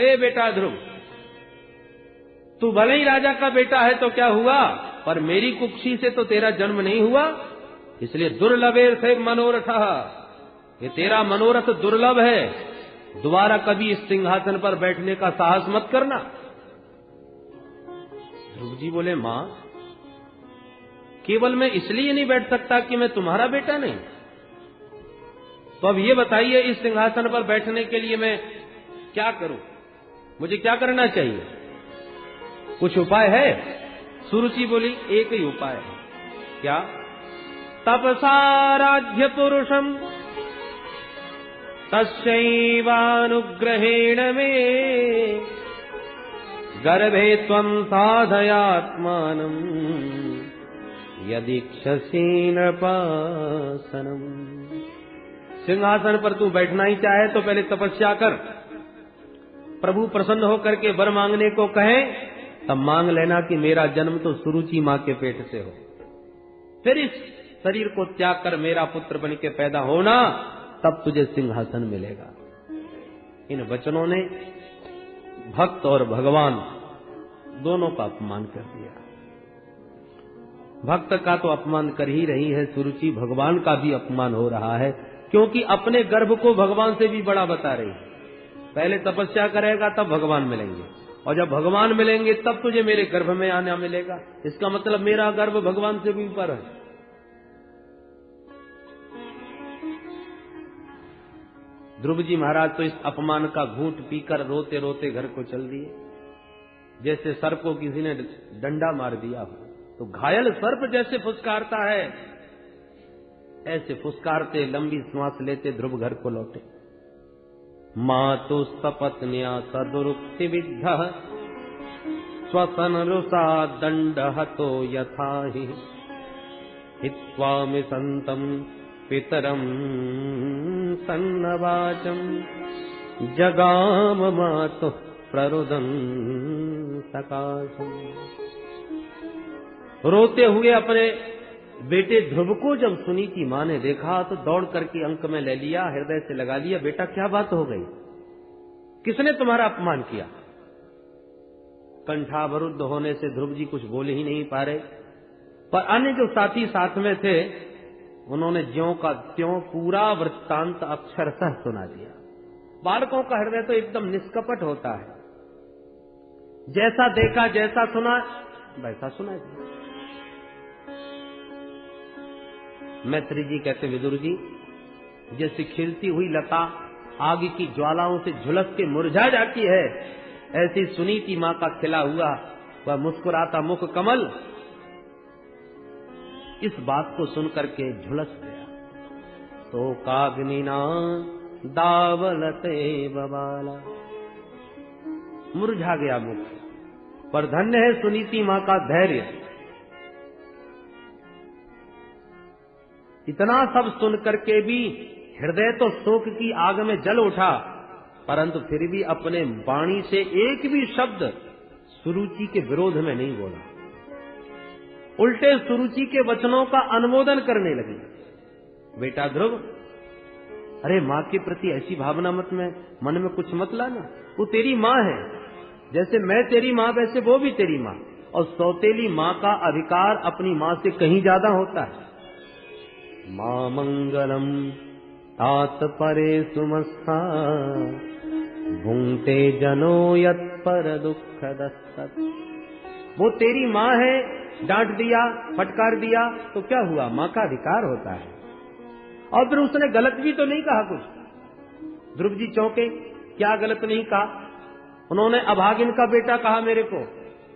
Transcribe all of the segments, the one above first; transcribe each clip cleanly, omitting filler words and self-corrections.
ए बेटा ध्रुव, तू भले ही राजा का बेटा है तो क्या हुआ, पर मेरी कुक्षी से तो तेरा जन्म नहीं हुआ, इसलिए दुर्लभेर से मनोरथ, ये तेरा मनोरथ दुर्लभ है, दोबारा कभी इस सिंहासन पर बैठने का साहस मत करना। ध्रुव जी बोले, मां, केवल मैं इसलिए नहीं बैठ सकता कि मैं तुम्हारा बेटा नहीं, तो अब ये बताइए इस सिंहासन पर बैठने के लिए मैं क्या करूं, मुझे क्या करना चाहिए, कुछ उपाय है? सुरुचि बोली, एक ही उपाय है। क्या? तपसा राज्य पुरुषम तस्यैवानुग्रहेण मे गर्भे त्वं साधयात्मानं यदीक्षसि नृपासनम्। सिंहासन पर तू बैठना ही चाहे तो पहले तपस्या कर, प्रभु प्रसन्न होकर के वर मांगने को कहे तब मांग लेना कि मेरा जन्म तो सुरुचि मां के पेट से हो, फिर इस शरीर को त्याग कर मेरा पुत्र बन के पैदा होना, तब तुझे सिंहासन मिलेगा। इन वचनों ने भक्त और भगवान दोनों का अपमान कर दिया। भक्त का तो अपमान कर ही रही है सुरुचि, भगवान का भी अपमान हो रहा है, क्योंकि अपने गर्भ को भगवान से भी बड़ा बता रही है। पहले तपस्या करेगा तब भगवान मिलेंगे, और जब भगवान मिलेंगे तब तुझे मेरे गर्भ में आना मिलेगा, इसका मतलब मेरा गर्भ भगवान से भी ऊपर है। ध्रुव जी महाराज तो इस अपमान का घूंट पीकर रोते रोते घर को चल दिए, जैसे सर्प को किसी ने डंडा मार दिया हो, तो घायल सर्प जैसे फुसकारता है, ऐसे फुसकारते लंबी श्वास लेते ध्रुव घर को लौटे। मातु सपत्न्या सदुरुक्ति विद्ध स्वसन रुषा दंड हतो यथा हि हित्वामि संतम पितरम सन्नवाचम जगाम मातु प्ररुदं सकाशम। रोते हुए अपने बेटे ध्रुव को जब सुनीति मां ने देखा तो दौड़ करके अंक में ले लिया, हृदय से लगा लिया, बेटा क्या बात हो गई, किसने तुम्हारा अपमान किया? कंठावरुद्ध होने से ध्रुव जी कुछ बोल ही नहीं पा रहे, पर अन्य जो साथी साथ में थे उन्होंने ज्यों का त्यों पूरा वृत्तांत अक्षरशः सुना दिया। बालकों का हृदय तो एकदम निष्कपट होता है, जैसा देखा जैसा सुना वैसा सुना दिया। मैत्री जी कहते, विदुर जी, जैसे खिलती हुई लता आग की ज्वालाओं से झुलस के मुरझा जाती है, ऐसी सुनीति मां का खिला हुआ वह मुस्कुराता मुख कमल इस बात को सुनकर के झुलस गया। तो काग्निना दावलते बबाला, मुरझा गया मुख, पर धन्य है सुनीति मां का धैर्य। इतना सब सुन करके भी हृदय तो शोक की आग में जल उठा, परंतु फिर भी अपने वाणी से एक भी शब्द सुरुचि के विरोध में नहीं बोला, उल्टे सुरुचि के वचनों का अनुमोदन करने लगी। बेटा ध्रुव, अरे मां के प्रति ऐसी भावना मत में मन में कुछ मत लाना, वो तेरी मां है, जैसे मैं तेरी मां वैसे वो भी तेरी मां, और सौतेली मां का अधिकार अपनी मां से कहीं ज्यादा होता है। मां मंगलम तात परे सुमस्था भुंक्ते जनो यत् पर दुख दस्तक। वो तेरी मां है, डांट दिया फटकार दिया तो क्या हुआ, मां का अधिकार होता है। और फिर उसने गलत भी तो नहीं कहा कुछ। ध्रुव जी चौंके, क्या गलत नहीं कहा? उन्होंने अभागिन का बेटा कहा मेरे को,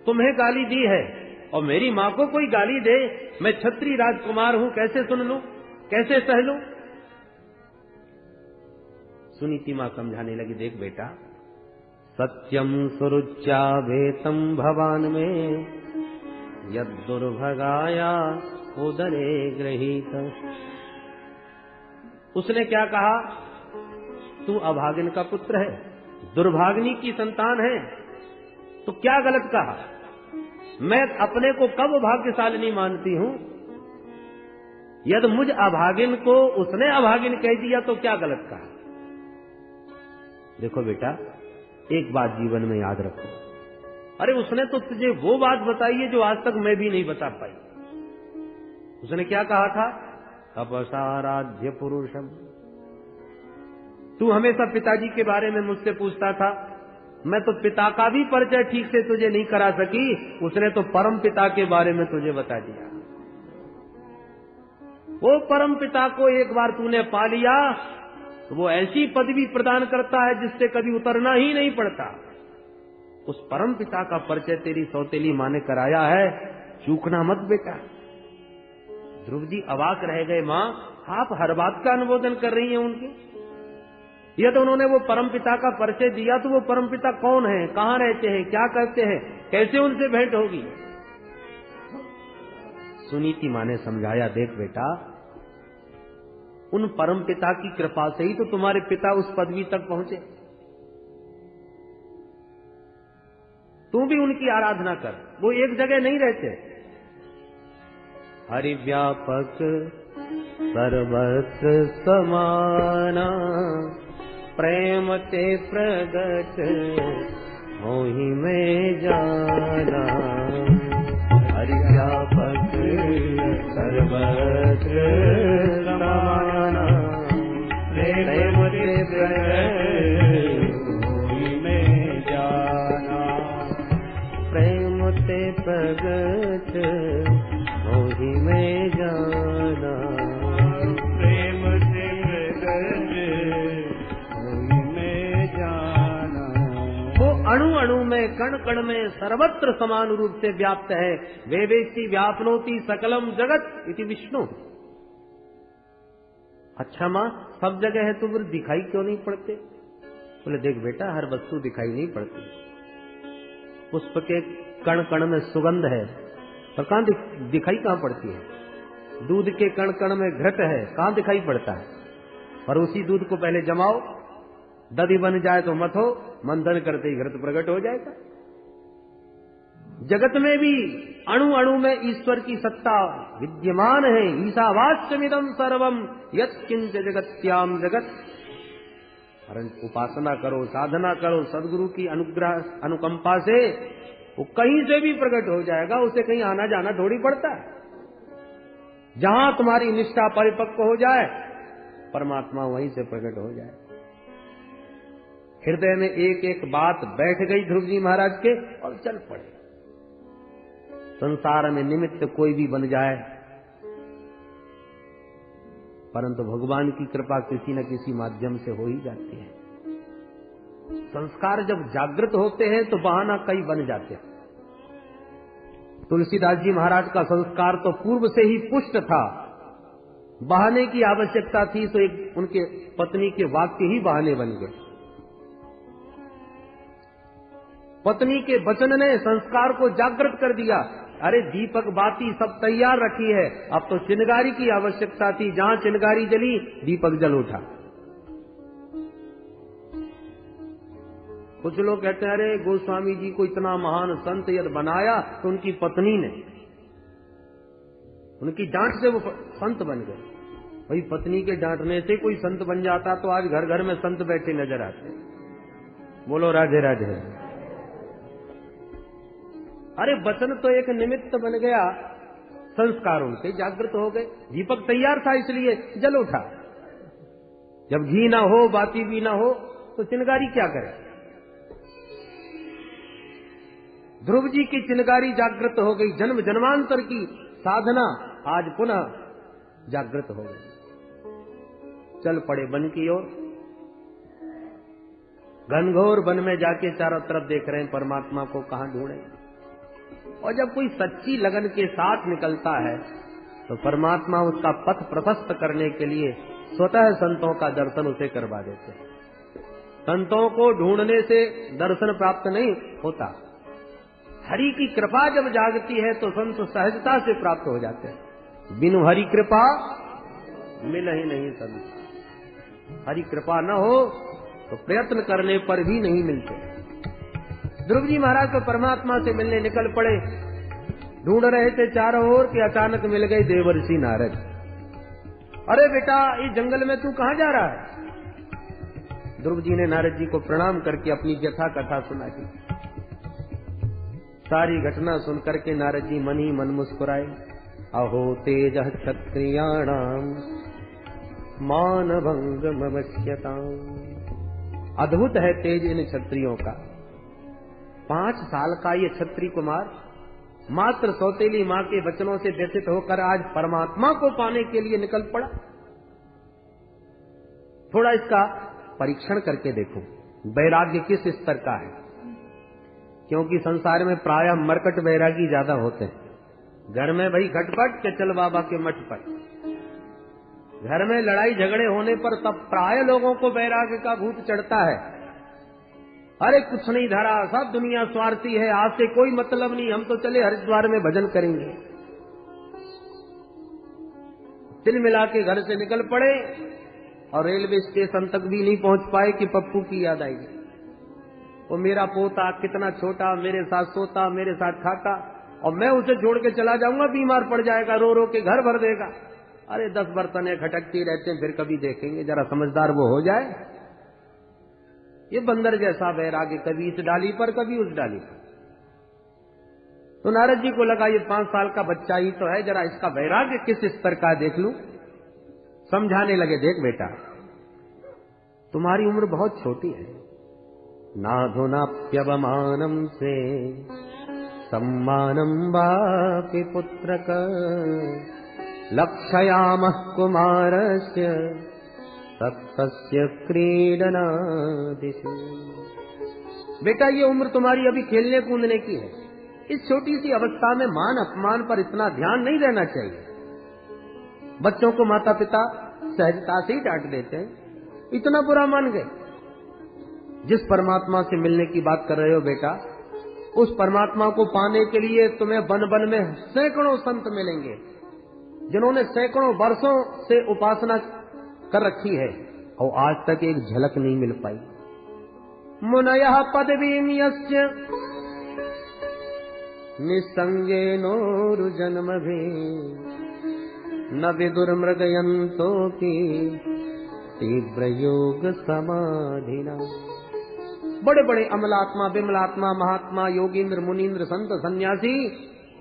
तुम्हें गाली दी है, और मेरी मां को कोई गाली दे, मैं क्षत्रिय राजकुमार हूं, कैसे सुन लूं, कैसे सह लूं? सुनीति मां समझाने लगी, देख बेटा, सत्यम सुरुच्या भेतम भवान में यद दुर्भगाया उदरे गृहीत। उसने क्या कहा, तू अभागिन का पुत्र है, दुर्भागिनी की संतान है, तो क्या गलत कहा? मैं अपने को कब भाग्यशालिनी मानती हूं? यदि मुझ अभागिन को उसने अभागिन कह दिया तो क्या गलत कहा? देखो बेटा, एक बात जीवन में याद रखो। अरे उसने तो तुझे वो बात बताई है जो आज तक मैं भी नहीं बता पाई। उसने क्या कहा था? तपसाराध्य पुरुषम। तू हमेशा पिताजी के बारे में मुझसे पूछता था, मैं तो पिता का भी परिचय ठीक से तुझे नहीं करा सकी, उसने तो परम पिता के बारे में तुझे बता दिया। वो परम पिता को एक बार तूने पा लिया तो वो ऐसी पदवी प्रदान करता है जिससे कभी उतरना ही नहीं पड़ता। उस परम पिता का परिचय तेरी सौतेली माँ ने कराया है, चूकना मत बेटा। ध्रुव जी अवाक रह गए, माँ आप हर बात का अनुमोदन कर रही हैं उनके? यह तो उन्होंने वो परम पिता का परिचय दिया, तो वो परम पिता कौन है, कहाँ रहते हैं, क्या करते हैं, कैसे उनसे भेंट होगी? सुनीति माँ ने समझाया, देख बेटा, उन परम पिता की कृपा से ही तो तुम्हारे पिता उस पदवी तक पहुंचे। तू भी उनकी आराधना कर, वो एक जगह नहीं रहते। हरि व्यापक सर्वत्र समाना, प्रेम ते प्रगट मोहि में जाना। हरि व्यापक सर्वत्र समाना, प्रेम ते प्रगट मोहि में जाना। प्रेम ते प्रगट मोहि में जाना। प्रेम ते प्रगट मोहि में जाना। वो अणु अणु में, कण कण में, सर्वत्र समान रूप से व्याप्त है। वेवेसी व्यापनोति सकलम जगत इति विष्णु। अच्छा माँ, सब जगह है तो फिर दिखाई क्यों नहीं पड़ते? बोले देख बेटा, हर वस्तु दिखाई नहीं पड़ती। पुष्प के कण कण में सुगंध है, पर कहाँ दिखाई कहाँ पड़ती है? दूध के कण कण में घृत है, कहाँ दिखाई पड़ता है? पर उसी दूध को पहले जमाओ, दधी बन जाए तो मत हो, मंथन करते ही घृत प्रकट हो जाएगा। जगत में भी अणु अणु में ईश्वर की सत्ता विद्यमान है। ईशावास्यमिदं सर्वम यत्किंच जगत्याम जगत। परंतु उपासना करो, साधना करो, सदगुरु की अनुग्रह अनुकंपा से वो कहीं से भी प्रकट हो जाएगा, उसे कहीं आना जाना थोड़ी पड़ता है। जहां तुम्हारी निष्ठा परिपक्व हो जाए, परमात्मा वहीं से प्रकट हो जाए। हृदय में एक एक बात बैठ गई ध्रुव जी महाराज के, और चल पड़े। संसार में निमित्त कोई भी बन जाए, परंतु भगवान की कृपा किसी न किसी माध्यम से हो ही जाती है। संस्कार जब जागृत होते हैं तो बहाना कई बन जाते हैं। तुलसीदास जी महाराज का संस्कार तो पूर्व से ही पुष्ट था, बहाने की आवश्यकता थी तो एक उनके पत्नी के वाक्य ही बहाने बन गए। पत्नी के वचन ने संस्कार को जागृत कर दिया। अरे दीपक बाती सब तैयार रखी है, अब तो चिनगारी की आवश्यकता थी। जहां चिनगारी जली, दीपक जल उठा। कुछ लोग कहते हैं अरे गोस्वामी जी को इतना महान संत यदि बनाया तो उनकी पत्नी ने, उनकी डांट से वो संत बन गए। भाई पत्नी के डांटने से कोई संत बन जाता तो आज घर घर में संत बैठे नजर आते। बोलो राधे राधे। अरे वचन तो एक निमित्त बन गया, संस्कार उनके जागृत हो गए। दीपक तैयार था इसलिए जल उठा। जब घी ना हो, बाती भी ना हो, तो चिनगारी क्या करे? ध्रुव जी की चिनगारी जागृत हो गई। जन्म जन्मांतर की साधना आज पुनः जागृत हो गई। चल पड़े वन की ओर। घनघोर वन में जाके चारों तरफ देख रहे हैं परमात्मा को कहां ढूंढे। और जब कोई सच्ची लगन के साथ निकलता है तो परमात्मा उसका पथ प्रशस्त करने के लिए स्वतः संतों का दर्शन उसे करवा देते हैं। संतों को ढूंढने से दर्शन प्राप्त नहीं होता। हरि की कृपा जब जागती है तो संत सहजता से प्राप्त हो जाते हैं। बिनु हरि कृपा मिल ही नहीं संत। हरि कृपा न हो तो प्रयत्न करने पर भी नहीं मिलते। ध्रुव जी महाराज तो परमात्मा से मिलने निकल पड़े। ढूंढ रहे थे चारों ओर कि अचानक मिल गए देवर्षि नारद। अरे बेटा, इस जंगल में तू कहां जा रहा है? ध्रुव जी ने नारद जी को प्रणाम करके अपनी व्यथा कथा सुनाई। सारी घटना सुनकर के नारद जी मन ही मन मुस्कुराए। अहो तेज क्षत्रियाणाम मानभंगमवश्यताम। अद्भुत है तेज इन क्षत्रियों का। 5 साल का ये क्षत्रिय कुमार मात्र सौतेली मां के वचनों से व्यथित होकर आज परमात्मा को पाने के लिए निकल पड़ा। थोड़ा इसका परीक्षण करके देखो वैराग्य किस स्तर का है, क्योंकि संसार में प्रायः मरकट वैरागी ज्यादा होते हैं। घर में भाई खटपट के चल बाबा के मठ पर, घर में लड़ाई झगड़े होने पर तब प्राय लोगों को वैराग्य का भूत चढ़ता है। अरे कुछ नहीं धरा, सब दुनिया स्वार्थी है, आज से कोई मतलब नहीं, हम तो चले हरिद्वार में भजन करेंगे। तिल मिला के घर से निकल पड़े और रेलवे स्टेशन तक भी नहीं पहुंच पाए कि पप्पू की याद आएगी। वो मेरा पोता कितना छोटा, मेरे साथ सोता, मेरे साथ खाता, और मैं उसे छोड़ के चला जाऊंगा, बीमार पड़ जाएगा, रो रो के घर भर देगा। अरे 10 बर्तन खटकती रहते हैं, फिर कभी देखेंगे, जरा समझदार वो हो जाए। ये बंदर जैसा वैराग्य, कभी इस डाली पर कभी उस डाली पर। तो नारद जी को लगा ये 5 साल का बच्चा ही तो है, जरा इसका वैराग्य किस स्तर का देख लूं। समझाने लगे, देख बेटा तुम्हारी उम्र बहुत छोटी है, नाधुनाप्यवमानम से सम्मानम वापि पुत्रक लक्षयामः कुमारस्य तत्तस्य क्रीडनादिषु। बेटा ये उम्र तुम्हारी अभी खेलने कूदने की है, इस छोटी सी अवस्था में मान अपमान पर इतना ध्यान नहीं देना चाहिए। बच्चों को माता पिता सहजता से ही डांट देते हैं, इतना बुरा मान गए। जिस परमात्मा से मिलने की बात कर रहे हो बेटा, उस परमात्मा को पाने के लिए तुम्हें वन वन में सैकड़ों संत मिलेंगे, जिन्होंने सैकड़ों वर्षों से उपासना कर रखी है और आज तक एक झलक नहीं मिल पाई। मुनयः पदवीं यस्य निसंगेनोरुजन्मभि न विदुर्मृगयन्तोऽपि तीव्र योग समाधिना। बड़े बड़े अमलात्मा, विमलात्मा, महात्मा, योगींद्र, मुनींद्र, संत, सन्यासी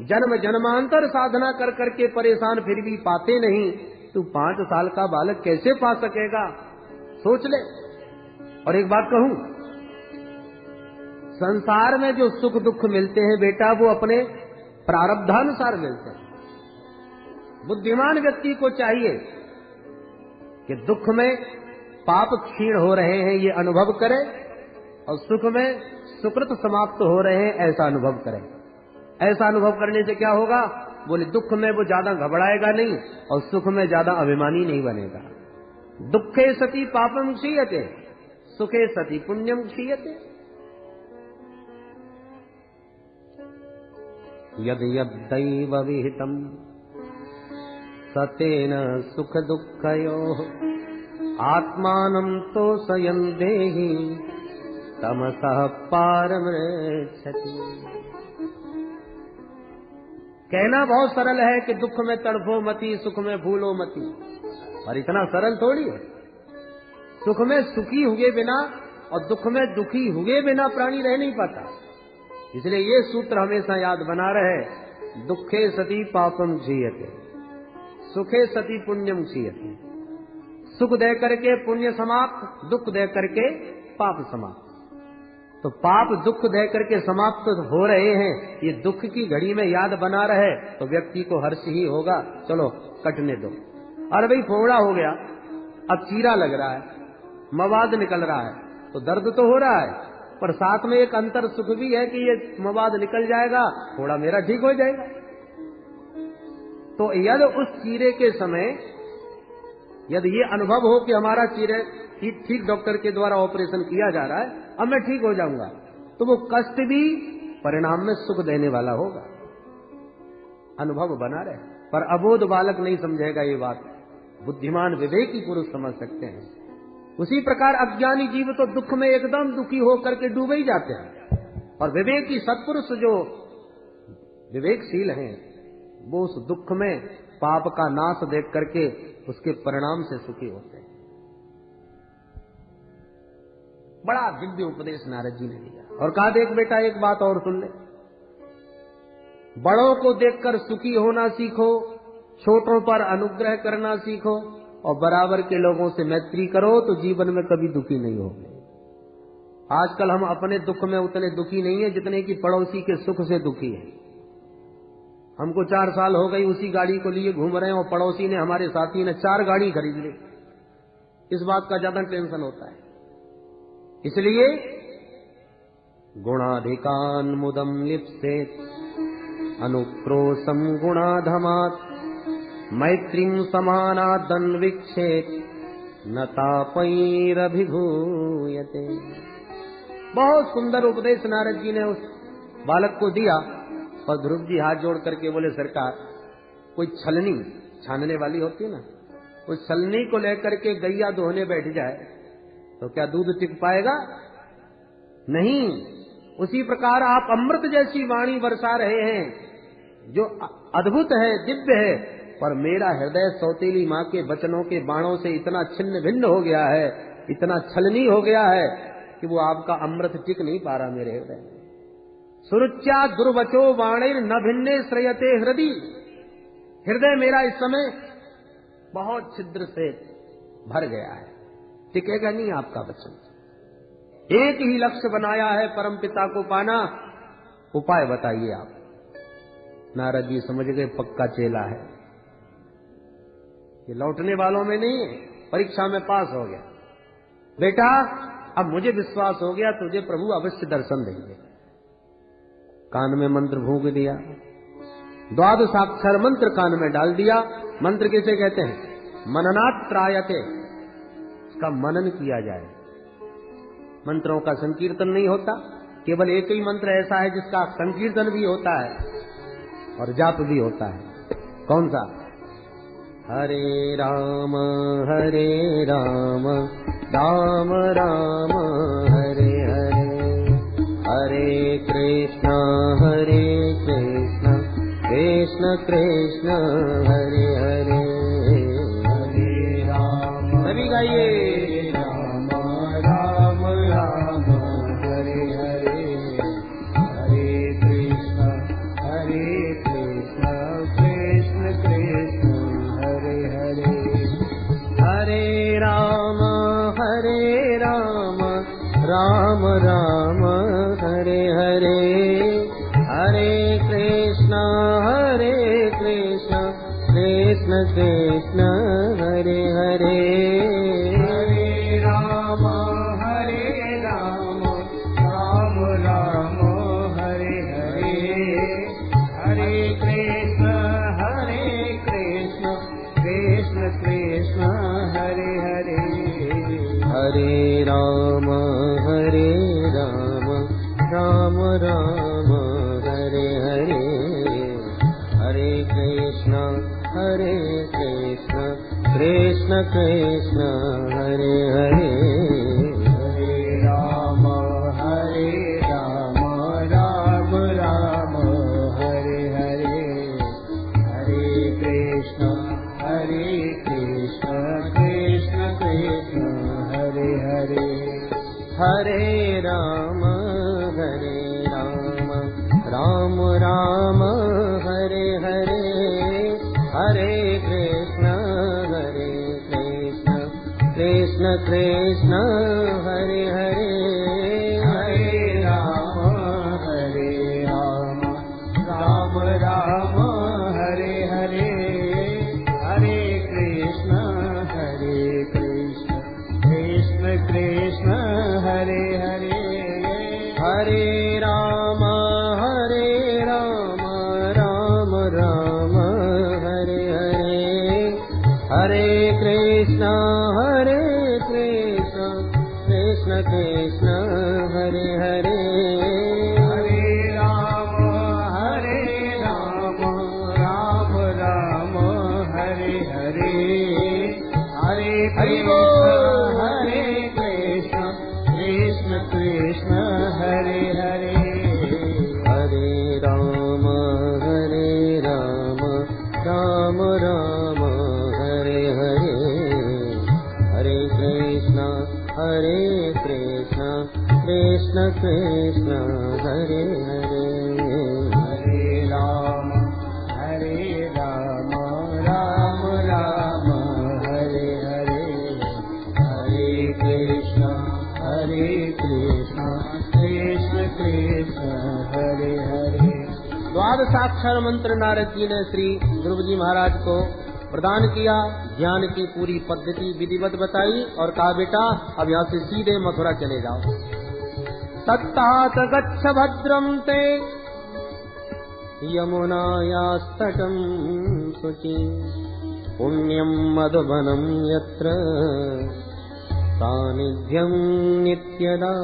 जन्म जन्मांतर साधना कर करके परेशान फिर भी पाते नहीं। तू 5 साल का बालक कैसे पा सकेगा, सोच ले। और एक बात कहूं, संसार में जो सुख दुख मिलते हैं बेटा, वो अपने प्रारब्धानुसार मिलते हैं। बुद्धिमान व्यक्ति को चाहिए कि दुख में पाप क्षीण हो रहे हैं ये अनुभव करे, और सुख में सुकृत समाप्त हो रहे हैं ऐसा अनुभव करें। ऐसा अनुभव करने से क्या होगा, बोले दुख में वो ज्यादा घबराएगा नहीं और सुख में ज्यादा अभिमानी नहीं बनेगा। दुखे सति पापम क्षीयते, सुखे सति पुण्यम क्षीयते। यद यद्दैव विहितम सतेन सुख दुःखयोः आत्मानं तोषयन् देहि तमसः पारमृच्छति। कहना बहुत सरल है कि दुख में तड़फो मती, सुख में भूलो मती, और इतना सरल थोड़ी है। सुख में सुखी हुए बिना और दुख में दुखी हुए बिना प्राणी रह नहीं पाता। इसलिए ये सूत्र हमेशा याद बना रहे, दुखे सति पापम क्षीयते, सुखे सति पुण्यम क्षीयते। सुख दे करके पुण्य समाप्त, दुख दे करके पाप समाप्त। तो पाप दुख दे करके समाप्त हो रहे हैं, ये दुख की घड़ी में याद बना रहे तो व्यक्ति को हर्ष ही होगा। चलो कटने दो। अरे भाई फोड़ा हो गया, अब चीरा लग रहा है, मवाद निकल रहा है, तो दर्द तो हो रहा है, पर साथ में एक अंतर सुख भी है कि ये मवाद निकल जाएगा, थोड़ा मेरा ठीक हो जाएगा। तो यदि उस चीरे के समय यदि ये अनुभव हो कि हमारा चीरे ठीक डॉक्टर के द्वारा ऑपरेशन किया जा रहा है, अब मैं ठीक हो जाऊंगा, तो वो कष्ट भी परिणाम में सुख देने वाला होगा। अनुभव बना रहे, पर अबोध बालक नहीं समझेगा ये बात, बुद्धिमान विवेकी पुरुष समझ सकते हैं। उसी प्रकार अज्ञानी जीव तो दुख में एकदम दुखी होकर के डूबे ही जाते हैं, और विवेकी सत्पुरुष जो विवेकशील हैं वो उस दुख में पाप का नाश देख करके उसके परिणाम से सुखी होते हैं। बड़ा दिव्य उपदेश नारद जी ने दिया और कहा, देख बेटा एक बात और सुन ले, बड़ों को देखकर सुखी होना सीखो, छोटों पर अनुग्रह करना सीखो और बराबर के लोगों से मैत्री करो तो जीवन में कभी दुखी नहीं होगे। आजकल हम अपने दुख में उतने दुखी नहीं है जितने कि पड़ोसी के सुख से दुखी है। हमको 4 साल हो गई उसी गाड़ी को लिए घूम रहे हैं और पड़ोसी ने, हमारे साथी ने 4 गाड़ी खरीद ली। इस बात का ज्यादा टेंशन होता है। इसलिए गुणाधिकान मुदम लिप्सेत अनुक्रोशम गुणाधमात् मैत्रीं समानादन्विक्षेत न तापैरभिभूयते। बहुत सुंदर उपदेश नारद जी ने उस बालक को दिया। और ध्रुव जी हाथ जोड़ करके बोले, सरकार कोई छलनी छानने वाली होती है ना, उस छलनी को लेकर के गैया दोहने बैठ जाए तो क्या दूध टिक पाएगा? नहीं। उसी प्रकार आप अमृत जैसी वाणी बरसा रहे हैं जो अद्भुत है, दिव्य है, पर मेरा हृदय सौतेली माँ के वचनों के बाणों से इतना छिन्न भिन्न हो गया है, इतना छलनी हो गया है कि वो आपका अमृत टिक नहीं पा रहा मेरे हृदय में। सुरुच्या दुर्वचो वाणिर न भिन्ने श्रयते हृदय। हृदय मेरा इस समय बहुत छिद्र से भर गया है, टिकेगा नहीं आपका वचन। एक ही लक्ष्य बनाया है, परम पिता को पाना। उपाय बताइए आप। नारद जी समझ गए पक्का चेला है, ये लौटने वालों में नहीं है, परीक्षा में पास हो गया। बेटा अब मुझे विश्वास हो गया, तुझे प्रभु अवश्य दर्शन देंगे। कान में मंत्र फूंक दिया, 12 अक्षर मंत्र कान में डाल दिया। मंत्र किसे कहते हैं? मननात् त्रायते, इसका मनन किया जाए। मंत्रों का संकीर्तन नहीं होता, केवल एक ही मंत्र ऐसा है जिसका संकीर्तन भी होता है और जाप भी होता है। कौन सा? हरे राम राम राम हरे हरे, हरे कृष्ण कृष्ण कृष्ण हरे हरे, हरे राम। सभी गाइए, राम राम राम हरे हरे, हरे कृष्ण कृष्ण कृष्ण हरे हरे, हरे राम राम राम हरे हरे, हरे कृष्ण कृष्ण कृष्ण हरे हरे, हरे राम राम राम हरे हरे, हरे कृष्ण कृष्ण कृष्ण हरे हरे, हरे राम राम राम हरे हरे, हरे कृष्ण कृष्ण कृष्ण हरे हरे, हरे राम राम राम हरे हरे, हरे कृष्ण कृष्ण कृष्ण हरे हरे, हरे राम राम राम हरे हरे, हरे कृष्ण कृष्ण कृष्ण हरे हरे, हरे राम राम राम हरे हरे, हरे कृष्ण कृष्ण कृष्ण हरे हरे, हरे राम राम राम हरे हरे, हरे कृष्ण कृष्ण कृष्ण हरे हरे, हरे राम राम राम हरे हरे, हरे कृष्ण कृष्ण हरे हरे, हरे राम राम राम हरे हरे, हरे कृष्ण हरे कृष्ण कृष्ण कृष्ण हरे हरे, हरे राम राम राम हरे हरे, हरे कृष्ण कृष्ण कृष्ण हरे हरे। द्वादशाक्षर मंत्र नारद जी ने श्री ध्रुव जी महाराज को प्रदान किया, ज्ञान की पूरी पद्धति विधिवत बताई और कहा बेटा अब यहाँ से सीधे मथुरा चले जाओ। तत्तात गच्छ भद्रम ते यमुनायास्तटं शुचि, पुण्यं मधुवनं यत्र सानिध्यं नित्यदा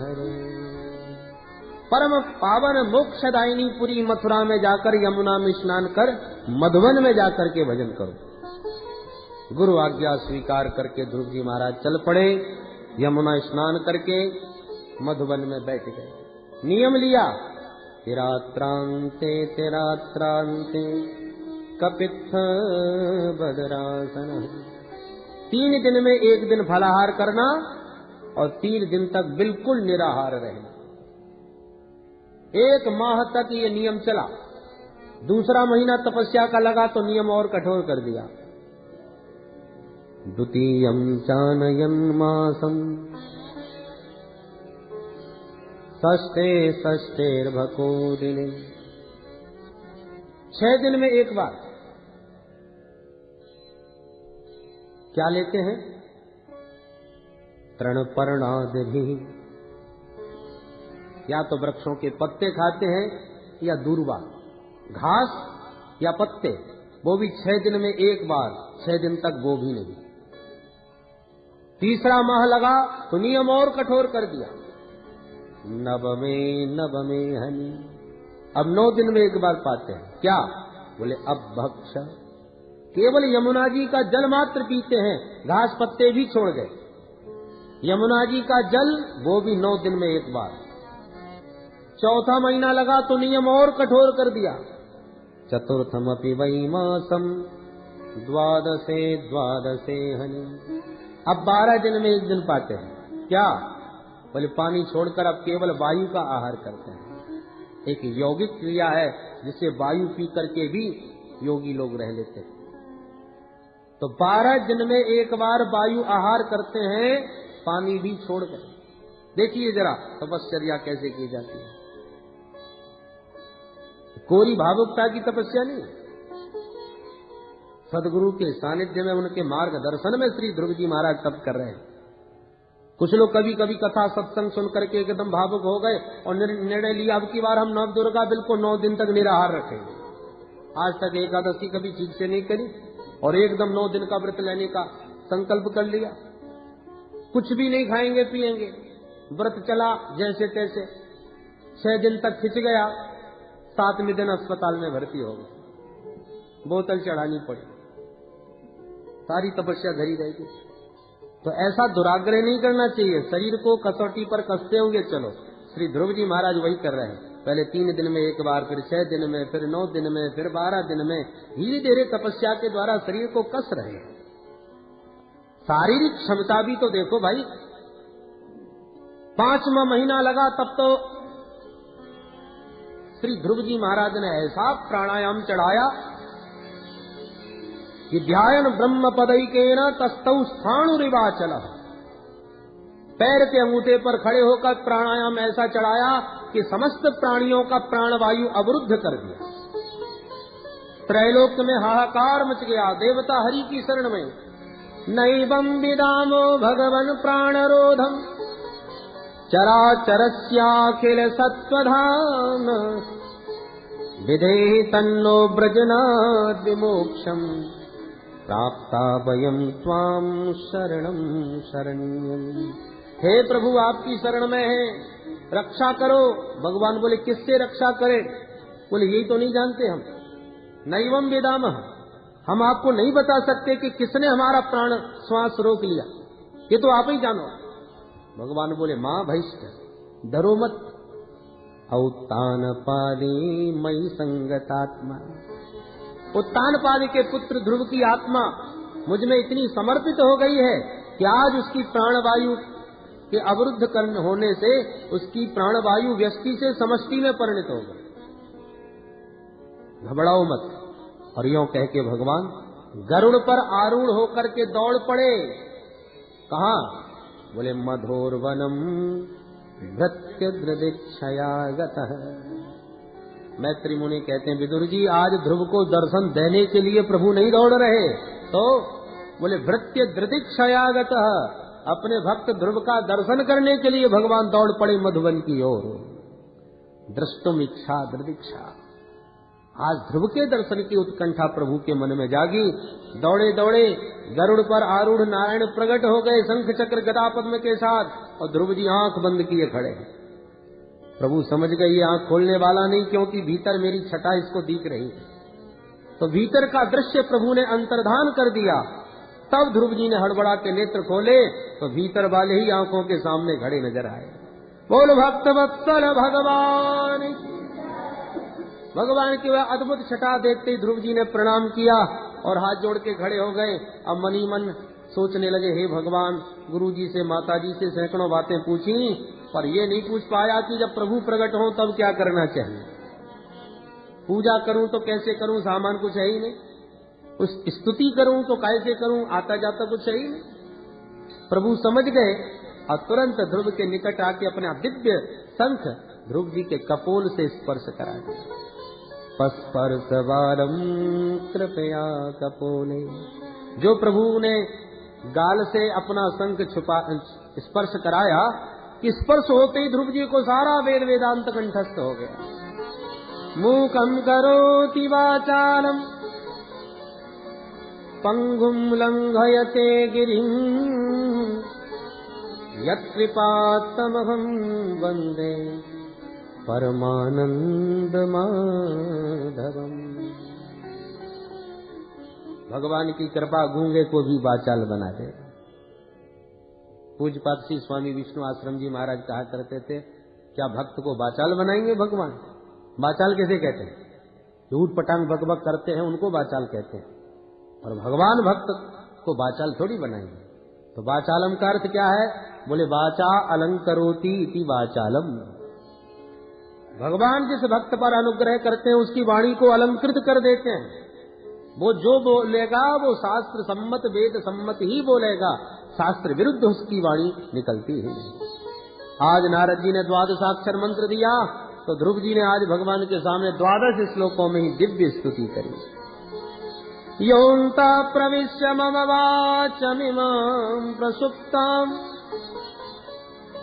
हरे। परम पावन मोक्षदायिनी पुरी मथुरा में जाकर यमुना में स्नान कर मधुवन में जाकर के भजन करो। गुरु आज्ञा स्वीकार करके ध्रुव जी महाराज चल पड़े, यमुना स्नान करके मधुवन में बैठ गए। नियम लिया, तिरात्रांते कपित्थ बदरासन, 3 दिन में 1 दिन फलाहार करना और 3 दिन तक बिल्कुल निराहार रहना। 1 माह तक ये नियम चला। दूसरा महीना तपस्या का लगा तो नियम और कठोर कर दिया। द्वितीयं चानयन मासम षष्ठेर्भको दिने, 6 दिन में 1 बार क्या लेते हैं? तृणपर्णादि, या तो वृक्षों के पत्ते खाते हैं या दूर्वा, घास या पत्ते, वो भी 6 दिन में 1 बार, 6 दिन तक वो भी नहीं। तीसरा माह लगा तो नियम और कठोर कर दिया। नवमे हनि, अब 9 दिन में 1 बार पाते हैं। क्या? बोले अब भक्ष, केवल यमुना जी का जल मात्र पीते हैं, घास पत्ते भी छोड़ गए। यमुना जी का जल वो भी 9 दिन में 1 बार। चौथा महीना लगा तो नियम और कठोर कर दिया। चतुर्थमपि वै मासम द्वादशे हनि, अब 12 दिन में 1 दिन पाते हैं। क्या? बोले पानी छोड़कर अब केवल वायु का आहार करते हैं। एक यौगिक क्रिया है जिससे वायु पी करके भी योगी लोग रह लेते हैं। तो 12 दिन में 1 बार वायु आहार करते हैं, पानी भी छोड़ कर। देखिए जरा तपस्या कैसे की जाती है। कोरी भावुकता की तपस्या नहीं, सदगुरु के सानिध्य में उनके मार्गदर्शन में श्री ध्रुव जी महाराज तप कर रहे हैं। कुछ लोग कभी कभी कथा सत्संग सुन करके एकदम भावुक हो गए और निर्णय लिया अब की बार हम नव दुर्गा बिल्कुल 9 दिन तक निराहार रखेंगे। आज तक एकादशी कभी ठीक से नहीं करी और एकदम 9 दिन का व्रत लेने का संकल्प कर लिया। कुछ भी नहीं खाएंगे पिएंगे, व्रत चला जैसे तैसे, 6 दिन तक खिंच गया, 7वें दिन अस्पताल में भर्ती हो गए, बोतल चढ़ानी पड़ी, सारी तपस्या घरी रहेगी। तो ऐसा दुराग्रह नहीं करना चाहिए। शरीर को कसौटी पर कसते होंगे, चलो श्री ध्रुव जी महाराज वही कर रहे हैं। पहले 3 दिन में 1 बार, फिर 6 दिन में, फिर 9 दिन में, फिर 12 दिन में, धीरे धीरे तपस्या के द्वारा शरीर को कस रहे हैं। शारीरिक क्षमता भी तो देखो भाई। 5वां महीना लगा तब तो श्री ध्रुव जी महाराज ने ऐसा प्राणायाम चढ़ाया कि ध्यान ब्रह्म पदैकेन तस्तौ स्थाणुरिवाचल, पैर के अंगूठे पर खड़े होकर प्राणायाम ऐसा चढ़ाया कि समस्त प्राणियों का प्राणवायु अवरुद्ध कर दिया। त्रैलोक में हाहाकार मच गया, देवता हरि की शरण में। नैवं विदामो भगवन् प्राणरोधम चराचरस्याखिल सत्त्वधाम, विधेहि तन्नो ब्रजनाद् विमोक्षम्, प्राप्ता वयं त्वां शरणं शरण्यम्। हे प्रभु आपकी शरण में है, रक्षा करो। भगवान बोले किससे रक्षा करें? बोले यही तो नहीं जानते हम। नैवं वेदामः, हम आपको नहीं बता सकते कि किसने हमारा प्राण श्वास रोक लिया, ये तो आप ही जानो। भगवान बोले मां भैष्ठ डरो मत। औत्तानपादी मयि संगतात्मा, उत्तानपाद के पुत्र ध्रुव की आत्मा मुझ में इतनी समर्पित हो गई है कि आज उसकी प्राणवायु के अवरुद्ध करने होने से उसकी प्राणवायु व्यष्टि से समष्टि में परिणत होगा। घबराओ मत। और यूं कह के भगवान गरुड़ पर आरूढ़ होकर के दौड़ पड़े। कहा? बोले मधोरवनम भृत्यदृदिक्षयागतः। मैत्री मुनि कहते हैं विदुर जी आज ध्रुव को दर्शन देने के लिए प्रभु नहीं दौड़ रहे, तो बोले भृत्यदृदिक्षयागतः, अपने भक्त ध्रुव का दर्शन करने के लिए भगवान दौड़ पड़े मधुवन की ओर। दृष्टुम इच्छा दृदिक्षा, आज ध्रुव के दर्शन की उत्कंठा प्रभु के मन में जागी। दौड़े दौड़े गरुड़ पर आरूढ़ नारायण प्रकट हो गए शंख चक्र गदा पद्म के साथ, और ध्रुव जी आंख बंद किए खड़े। प्रभु समझ गए ये आंख खोलने वाला नहीं, क्योंकि भीतर मेरी छटा इसको दिख रही है। तो भीतर का दृश्य प्रभु ने अंतर्धान कर दिया। तब ध्रुव जी ने हड़बड़ा के नेत्र खोले तो भीतर वाले ही आंखों के सामने खड़े नजर आए। बोल भक्त वत्सल भगवान। भगवान की वह अद्भुत छटा देखते ही ध्रुव जी ने प्रणाम किया और हाथ जोड़ के खड़े हो गए। अब मनी मन सोचने लगे, हे भगवान, गुरु जी से माता जी से सैकड़ों बातें पूछी, पर ये नहीं पूछ पाया कि जब प्रभु प्रकट हो तब क्या करना चाहिए। पूजा करूं तो कैसे करूं, सामान कुछ है ही नहीं। उस स्तुति करूं तो कैसे करूं, आता जाता कुछ है ही नहीं। प्रभु समझ गए और तुरंत ध्रुव के निकट आके अपना दिव्य शंख ध्रुव जी के कपोल से स्पर्श करा दिया। स्पर्शवारम कृपया कपोले। जो प्रभु ने गाल से अपना शंख स्पर्श कराया, कि स्पर्श होते ही ध्रुव जी को सारा वेद वेदांत कंठस्थ हो गया। मूकं करोति वाचालम पंगुम लंघयते गिरिं यत्कृपात्तमहं वन्दे परमानंद माधवम। भगवान की कृपा गूंगे को भी वाचाल बना दे। पूज्यपाद श्री स्वामी विष्णु आश्रम जी महाराज कहा करते थे, क्या भक्त को वाचाल बनाएंगे भगवान? वाचाल कैसे कहते हैं? जो ऊट पटांग बकबक करते हैं उनको वाचाल कहते हैं, और भगवान भक्त को वाचाल थोड़ी बनाएंगे। तो वाचालम का अर्थ क्या है? बोले वाचा अलंकरोति इति वाचालम। भगवान जिस भक्त पर अनुग्रह करते हैं उसकी वाणी को अलंकृत कर देते हैं। वो जो बोलेगा वो शास्त्र सम्मत वेद सम्मत ही बोलेगा, शास्त्र विरुद्ध उसकी वाणी निकलती ही नहीं। आज नारद जी ने 12 अक्षर मंत्र दिया, तो ध्रुव जी ने आज भगवान के सामने 12 श्लोकों में ही दिव्य स्तुति करी। योऽन्ता प्रविश्य मम वाचमिमां प्रसुप्ताम्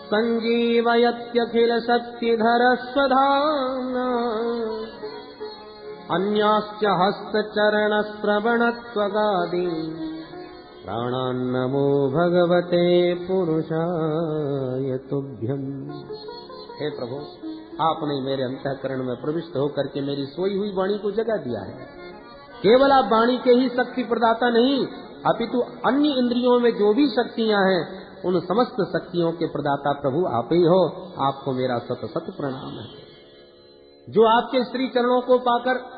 संजीवयत्यखिल शक्तिधर स्वधाम्ना अन्याश्च हस्तचरण श्रवणत्वगादि प्राणान्नमो भगवते पुरुषाय तुभ्यम्। हे प्रभु, आपने मेरे अंतःकरण में प्रविष्ट होकर के मेरी सोई हुई वाणी को जगा दिया है। केवल आप वाणी के ही शक्ति प्रदाता नहीं, अपितु अन्य इंद्रियों में जो भी शक्तियां हैं उन समस्त शक्तियों के प्रदाता प्रभु आप ही हो। आपको मेरा सत सत प्रणाम है। जो आपके श्री चरणों को पाकर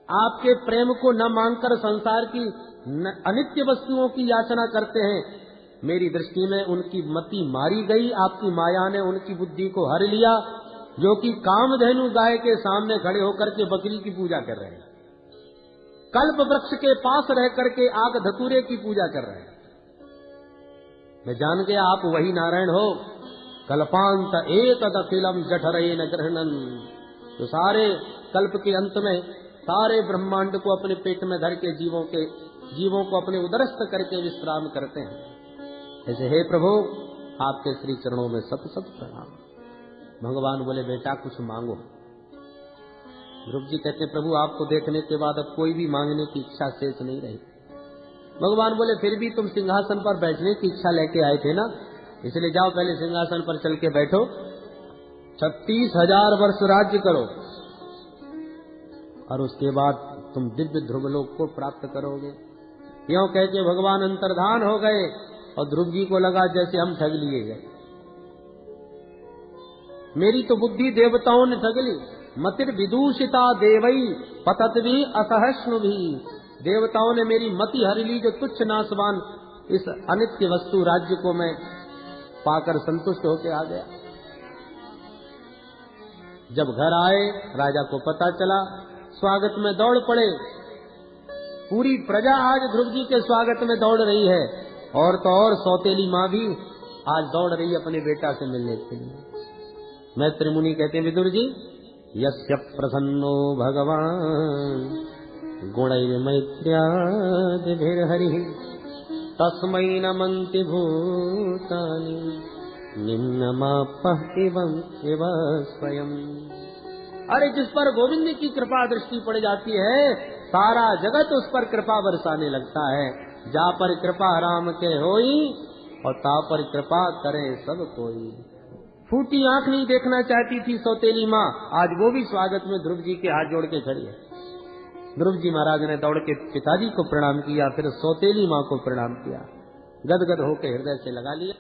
आपके प्रेम को न मांगकर संसार की अनित्य वस्तुओं की याचना करते हैं, मेरी दृष्टि में उनकी मति मारी गई। आपकी माया ने उनकी बुद्धि को हर लिया। जो कि कामधेनु गाय के सामने खड़े होकर के बकरी की पूजा कर रहे हैं, कल्प वृक्ष के पास रह करके आग धतूरे की पूजा कर रहे हैं। मैं जान गया आप वही नारायण हो। कल्पांत एतद अखिलम जठरेन ग्रहणन, तो सारे कल्प के अंत में सारे ब्रह्मांड को अपने पेट में धर के जीवों को अपने उदरस्थ करके विश्राम करते हैं। ऐसे हे प्रभु, आपके श्री चरणों में सत सत प्रणाम। भगवान बोले, बेटा कुछ मांगो। ध्रुव जी कहते, प्रभु आपको देखने के बाद अब कोई भी मांगने की इच्छा शेष नहीं रही। भगवान बोले, फिर भी तुम सिंहासन पर बैठने की इच्छा लेके आए थे ना, इसलिए जाओ पहले सिंहासन पर चल के बैठो, 36,000 वर्ष राज्य करो, और उसके बाद तुम दिव्य ध्रुवलोक को प्राप्त करोगे। यों कह के भगवान अंतर्धान हो गए, और ध्रुव जी को लगा जैसे हम ठग लिए गए। मेरी तो बुद्धि देवताओं ने ठग ली। मतिर विदूषिता देवई पतत भी असहष्णु भी। देवताओं ने मेरी मति हर ली, जो तुच्छ नासवान इस अनित्य वस्तु राज्य को मैं पाकर संतुष्ट होकर आ गया। जब घर आए, राजा को पता चला, स्वागत में दौड़ पड़े। पूरी प्रजा आज ध्रुव जी के स्वागत में दौड़ रही है, और तो और सौतेली माँ भी आज दौड़ रही है अपने बेटा से मिलने के लिए। मैत्री मुनि कहते हैं, विदुर जी, यस्य प्रसन्नो भगवान गुणैर्मैत्र्यादिभिर्हरिः तस्मै नमन्ति भूतानि निम्नमापः इव स्वयं। अरे जिस पर गोविंद की कृपा दृष्टि पड़ जाती है, सारा जगत उस पर कृपा बरसाने लगता है। जा पर कृपा राम के होई, और ता पर कृपा करे सब कोई। फूटी आंख नहीं देखना चाहती थी सौतेली माँ, आज वो भी स्वागत में ध्रुव जी के हाथ जोड़ के खड़ी है। ध्रुव जी महाराज ने दौड़ के पिताजी को प्रणाम किया, फिर सौतेली माँ को प्रणाम किया, गदगद होकर हृदय से लगा लिया।